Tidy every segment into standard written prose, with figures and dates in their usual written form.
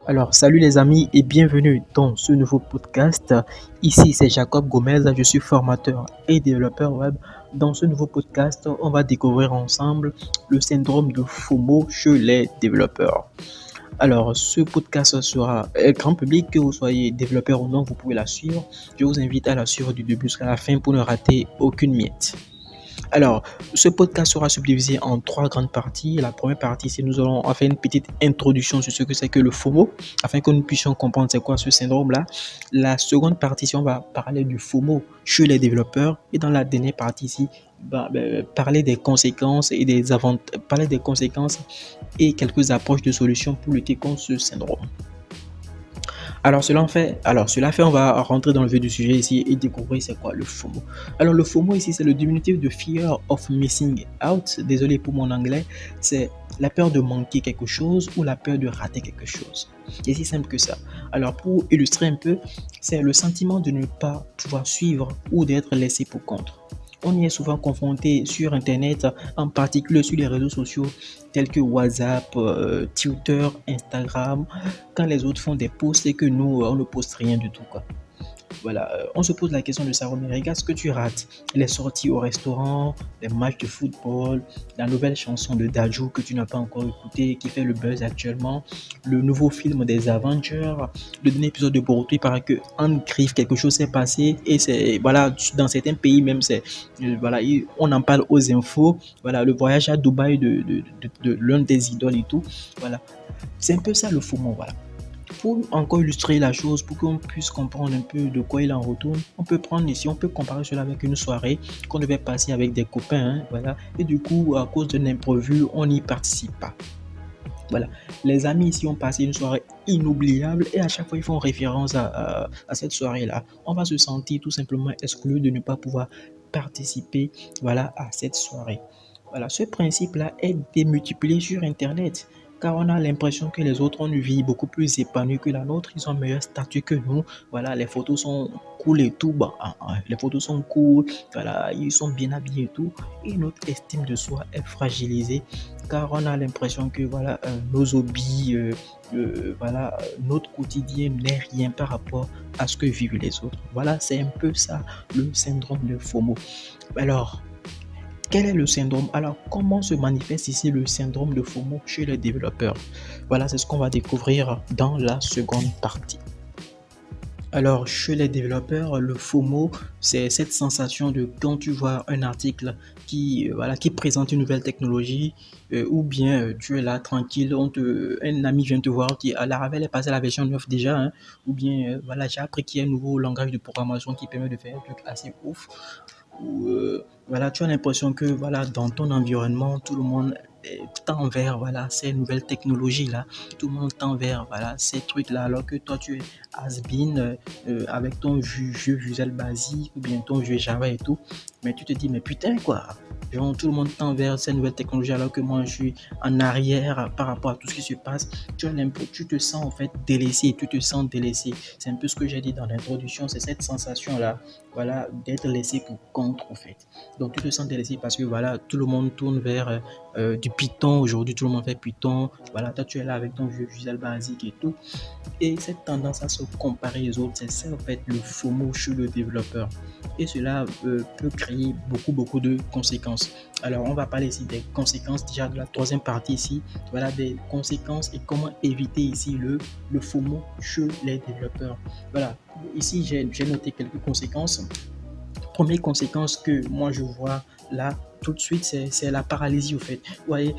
Alors, salut les amis et bienvenue dans ce nouveau podcast. Ici, c'est Jacob Gomez, je suis formateur et développeur web. Dans ce nouveau podcast, on va découvrir ensemble le syndrome de FOMO chez les développeurs. Alors, ce podcast sera grand public, que vous soyez développeur ou non, vous pouvez la suivre. Je vous invite à la suivre du début jusqu'à la fin pour ne rater aucune miette. Alors, ce podcast sera subdivisé en trois grandes parties. La première partie, c'est nous allons faire une petite introduction sur ce que c'est que le FOMO, afin que nous puissions comprendre c'est quoi ce syndrome-là. La seconde partie, on va parler du FOMO chez les développeurs. Et dans la dernière partie ici, parler des conséquences et parler des conséquences et quelques approches de solutions pour lutter contre ce syndrome. Alors cela fait, on va rentrer dans le vif du sujet ici et découvrir c'est quoi le FOMO. Alors le FOMO ici, c'est le diminutif de Fear of Missing Out. Désolé pour mon anglais, c'est la peur de manquer quelque chose ou la peur de rater quelque chose. C'est si simple que ça. Alors pour illustrer un peu, c'est le sentiment de ne pas pouvoir suivre ou d'être laissé pour compte. On y est souvent confronté sur Internet, en particulier sur les réseaux sociaux tels que WhatsApp, Twitter, Instagram, quand les autres font des posts et que nous, on ne poste rien du tout, quoi. Voilà, on se pose la question de savoir, mais regarde ce que tu rates. Les sorties au restaurant, les matchs de football, la nouvelle chanson de Dajou que tu n'as pas encore écouté, qui fait le buzz actuellement, le nouveau film des Avengers, le dernier épisode de Boruto. Il paraît que en griffe, quelque chose s'est passé et c'est, voilà, dans certains pays même, c'est, voilà, on en parle aux infos. Voilà, le voyage à Dubaï de l'un des idoles et tout. Voilà, c'est un peu ça le FOMO, voilà. Pour encore illustrer la chose, pour qu'on puisse comprendre un peu de quoi il en retourne, on peut prendre ici, on peut comparer cela avec une soirée qu'on devait passer avec des copains, hein, voilà. Et du coup, à cause d'un imprévu, on n'y participe pas. Voilà. Les amis ici ont passé une soirée inoubliable et à chaque fois ils font référence à cette soirée-là. On va se sentir tout simplement exclu de ne pas pouvoir participer, voilà, à cette soirée. Voilà, ce principe-là est démultiplié sur Internet car on a l'impression que les autres ont une vie beaucoup plus épanouie que la nôtre, ils ont un meilleur statut que nous. Voilà, les photos sont cool et tout, les photos sont cool, voilà, ils sont bien habillés et tout, et notre estime de soi est fragilisée car on a l'impression que voilà, nos hobbies, voilà, notre quotidien n'est rien par rapport à ce que vivent les autres. Voilà, c'est un peu ça le syndrome de FOMO. Alors, quel est le syndrome? Alors, comment se manifeste ici le syndrome de FOMO chez les développeurs? Voilà, c'est ce qu'on va découvrir dans la seconde partie. Alors, chez les développeurs, le FOMO, c'est cette sensation de quand tu vois un article voilà, qui présente une nouvelle technologie, ou bien tu es là tranquille, un ami vient te voir, qui à la Ravel est passé à la version 9 déjà, hein, ou bien voilà, j'ai appris qu'il y a un nouveau langage de programmation qui permet de faire un truc assez ouf. Ou voilà, tu as l'impression que voilà, dans ton environnement, tout le monde tend vers voilà, ces nouvelles technologies-là, tout le monde tend vers voilà, ces trucs-là, alors que toi, tu es has-been avec ton jeu Visual Basic ou bien ton jeu Java et tout. Mais tu te dis, mais putain, quoi. Genre, tout le monde tend vers ces nouvelles technologies alors que moi, je suis en arrière par rapport à tout ce qui se passe. Tu te sens en fait délaissé, tu te sens délaissé. C'est un peu ce que j'ai dit dans l'introduction, c'est cette sensation-là, voilà, d'être laissé pour compte en fait. Donc, tu te sens délaissé parce que voilà, tout le monde tourne vers du Python. Aujourd'hui, tout le monde fait Python. Voilà, toi, tu es là avec ton jeu Visual Basic et tout. Et cette tendance à se comparer aux autres, c'est ça en fait le FOMO chez le développeur. Et cela peut créer beaucoup de conséquences. Alors on va parler ici des conséquences déjà de la troisième partie ici. Voilà des conséquences et comment éviter ici le FOMO chez les développeurs. Voilà, ici j'ai noté quelques conséquences. Première conséquence que moi je vois là tout de suite, c'est la paralysie au fait. Vous voyez,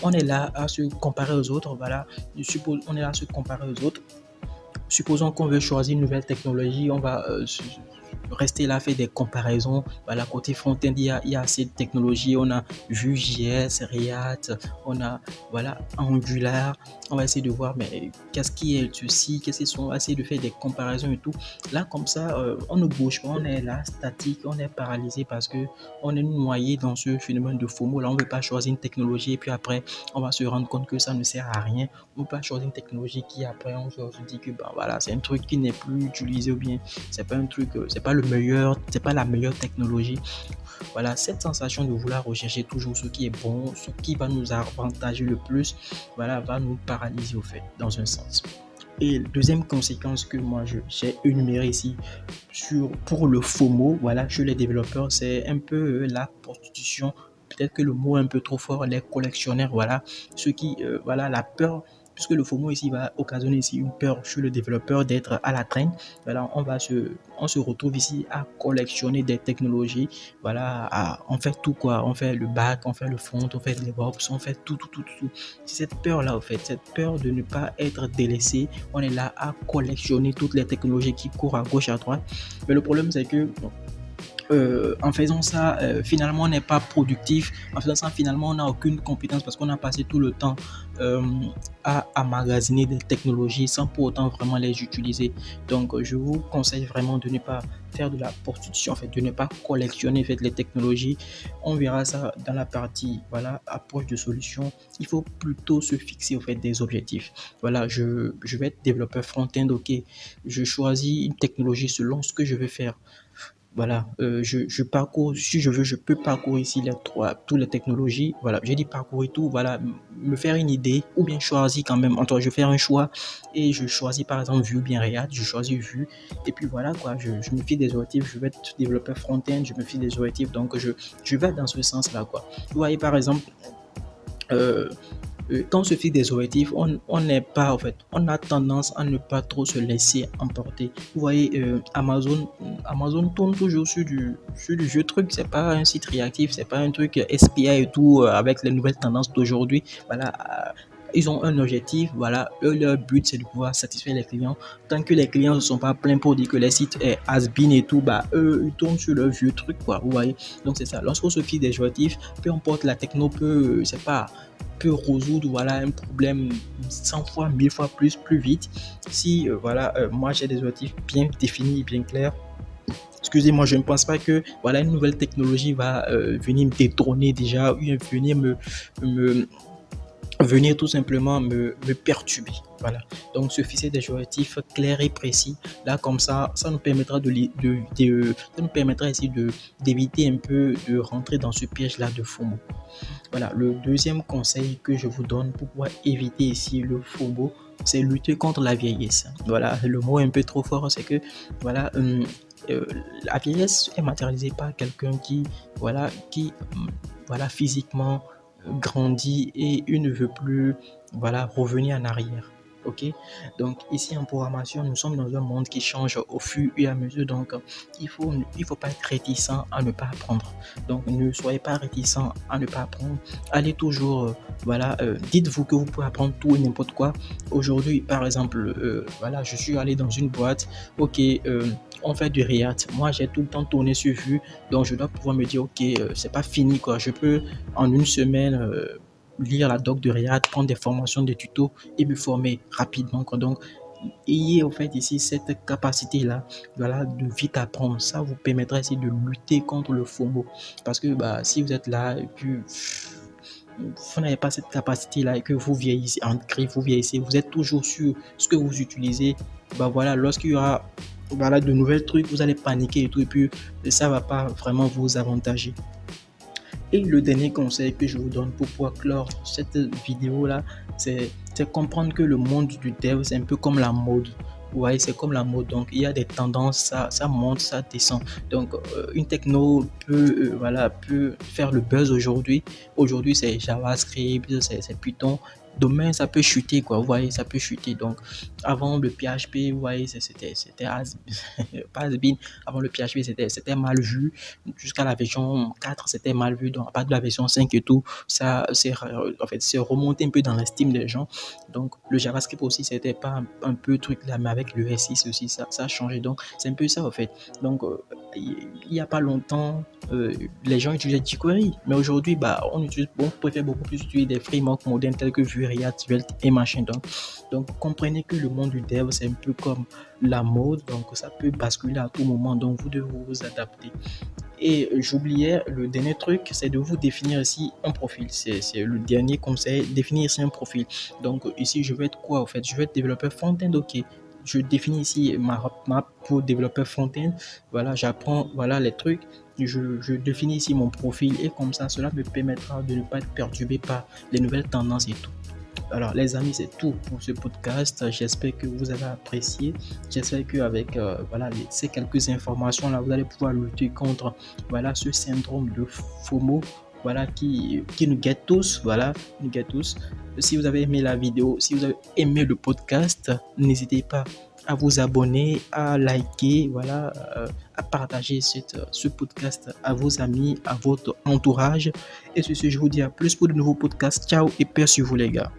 on est là à se comparer aux autres, voilà. On est là à se comparer aux autres. Supposons qu'on veut choisir une nouvelle technologie, on va rester là, faire des comparaisons. Voilà, côté front-end, il y a assez de technologies. On a Vue.js, React, on a voilà, Angular. On va essayer de voir, mais qu'est-ce qui est ceci, qu'est-ce qu'ils sont. On va essayer de faire des comparaisons et tout. Là, comme ça, on ne bouge pas, on est là, statique, on est paralysé parce que on est noyé dans ce phénomène de FOMO. Là, on ne veut pas choisir une technologie et puis après, on va se rendre compte que ça ne sert à rien. On ne peut pas choisir une technologie qui après, on se dit que bah, voilà, c'est un truc qui n'est plus utilisé ou bien c'est pas un truc, c'est pas le meilleur, c'est pas la meilleure technologie. Voilà, cette sensation de vouloir rechercher toujours ce qui est bon, ce qui va nous avantager le plus, voilà, va nous paralyser au fait, dans un sens. Et deuxième conséquence que moi j'ai énumérée ici pour le FOMO, voilà, chez les développeurs, c'est un peu la prostitution. Peut-être que le mot est un peu trop fort, les collectionneurs, voilà, ceux qui, voilà, la peur, puisque le FOMO ici va occasionner ici une peur chez le développeur d'être à la traîne. Voilà, on se retrouve ici à collectionner des technologies, voilà, on fait tout quoi, on fait le back, on fait le front, on fait les DevOps, on fait tout. C'est cette peur-là, en fait, cette peur de ne pas être délaissé. On est là à collectionner toutes les technologies qui courent à gauche, à droite. Mais le problème, c'est que en faisant ça, finalement, on n'est pas productif. En faisant ça, finalement, on n'a aucune compétence parce qu'on a passé tout le temps euh, à magasiner des technologies sans pour autant vraiment les utiliser. Donc, je vous conseille vraiment de ne pas faire de la prostitution, en fait, de ne pas collectionner en fait, les technologies. On verra ça dans la partie voilà, approche de solution. Il faut plutôt se fixer en fait, des objectifs. Voilà, je vais être développeur front-end, ok. Je choisis une technologie selon ce que je veux faire. Voilà, je parcours, si je veux, je peux parcourir ici toutes les technologies. Voilà, j'ai dit parcourir tout, voilà, me faire une idée ou bien choisir quand même. Entre, je fais un choix et je choisis par exemple Vue ou bien React, je choisis Vue. Et puis voilà, quoi, je me fie des objectifs, je vais être développeur front-end, je me fie des objectifs, donc je vais dans ce sens-là, quoi. Vous voyez, par exemple, euh, quand on se fixe des objectifs, on n'est pas, en fait, on a tendance à ne pas trop se laisser emporter. Vous voyez, Amazon tourne toujours sur du vieux truc. C'est pas un site réactif, c'est pas un truc SPA et tout avec les nouvelles tendances d'aujourd'hui. Voilà. Ils ont un objectif, voilà, eux, leur but c'est de pouvoir satisfaire les clients. Tant que les clients ne sont pas pleins pour dire que les sites est has-been et tout, bah eux, ils tournent sur leur vieux truc, quoi, vous voyez. Donc c'est ça, lorsqu'on se fixe des objectifs, peu importe la techno peut, c'est pas, peut résoudre voilà, un problème 100 fois, 1000 fois plus vite. Si voilà, moi j'ai des objectifs bien définis, bien clairs. Excusez-moi, je ne pense pas que voilà, une nouvelle technologie va venir me détrôner déjà, ou venir me, venir tout simplement me perturber. Voilà. Donc, se fixer des objectifs clairs et précis. Là, comme ça nous permettra ça nous permettra ici d'éviter un peu de rentrer dans ce piège-là de FOMO. Voilà. Le deuxième conseil que je vous donne pour pouvoir éviter ici le FOMO, c'est lutter contre la vieillesse. Voilà. Le mot est un peu trop fort, c'est que, voilà, la vieillesse est matérialisée par quelqu'un voilà, physiquement grandit et il ne veut plus voilà, revenir en arrière. Ok, donc ici en programmation, nous sommes dans un monde qui change au fur et à mesure. Donc, il faut pas être réticent à ne pas apprendre. Donc, ne soyez pas réticent à ne pas apprendre. Allez toujours, voilà, dites-vous que vous pouvez apprendre tout et n'importe quoi. Aujourd'hui, par exemple, voilà, je suis allé dans une boîte. Ok, on fait du React. Moi, j'ai tout le temps tourné sur Vue, donc je dois pouvoir me dire, ok, c'est pas fini quoi. Je peux en une semaine lire la doc de React, prendre des formations, des tutos et me former rapidement, quoi. Donc, ayez en fait ici cette capacité-là, voilà, de vite apprendre. Ça vous permettra ici de lutter contre le FOMO. Parce que bah, si vous êtes là et puis vous n'avez pas cette capacité-là et que vous vieillissez, en griffe, vous vieillissez, vous êtes toujours sur ce que vous utilisez, bah voilà, lorsqu'il y aura voilà, de nouvelles trucs, vous allez paniquer et tout, et puis ça va pas vraiment vous avantager. Et le dernier conseil que je vous donne pour pouvoir clore cette vidéo-là, c'est comprendre que le monde du dev, c'est un peu comme la mode. Vous voyez, c'est comme la mode. Donc, il y a des tendances, ça monte, ça descend. Donc, une techno voilà, peut faire le buzz aujourd'hui. Aujourd'hui, c'est JavaScript, c'est Python. Demain, ça peut chuter, quoi. Vous voyez, ça peut chuter. Donc, avant le PHP, vous voyez, c'était pas has-been. Avant le PHP, c'était mal vu. Jusqu'à la version 4, c'était mal vu. Donc, à partir de la version 5 et tout, ça en fait, c'est remonté un peu dans l'estime des gens. Donc, le JavaScript aussi, c'était pas un peu truc là, mais avec le S6 aussi, ça a changé. Donc, c'est un peu ça, en fait. Donc, il n'y a pas longtemps, les gens utilisaient jQuery. Mais aujourd'hui, bah, on préfère beaucoup plus utiliser des frameworks modernes tels que Vue, React, Svelte et machin. Donc, comprenez que le monde du dev, c'est un peu comme la mode. Donc, ça peut basculer à tout moment. Donc, vous devez vous adapter. Et j'oubliais le dernier truc, c'est de vous définir ici un profil. C'est le dernier conseil, définir ici un profil. Donc ici, je vais être quoi en fait? Je vais être développeur front-end, ok. Je définis ici ma roadmap pour développeur front-end. Voilà, j'apprends voilà, les trucs. Je définis ici mon profil et comme ça, cela me permettra de ne pas être perturbé par les nouvelles tendances et tout. Alors, les amis, c'est tout pour ce podcast. J'espère que vous avez apprécié. J'espère qu'avec voilà, ces quelques informations-là, vous allez pouvoir lutter contre voilà, ce syndrome de FOMO voilà, qui nous guette tous. Voilà, nous guette tous. Si vous avez aimé la vidéo, si vous avez aimé le podcast, n'hésitez pas à vous abonner, à liker, voilà, à partager ce podcast à vos amis, à votre entourage. Et sur ce, je vous dis à plus pour de nouveaux podcasts. Ciao et paix sur vous les gars.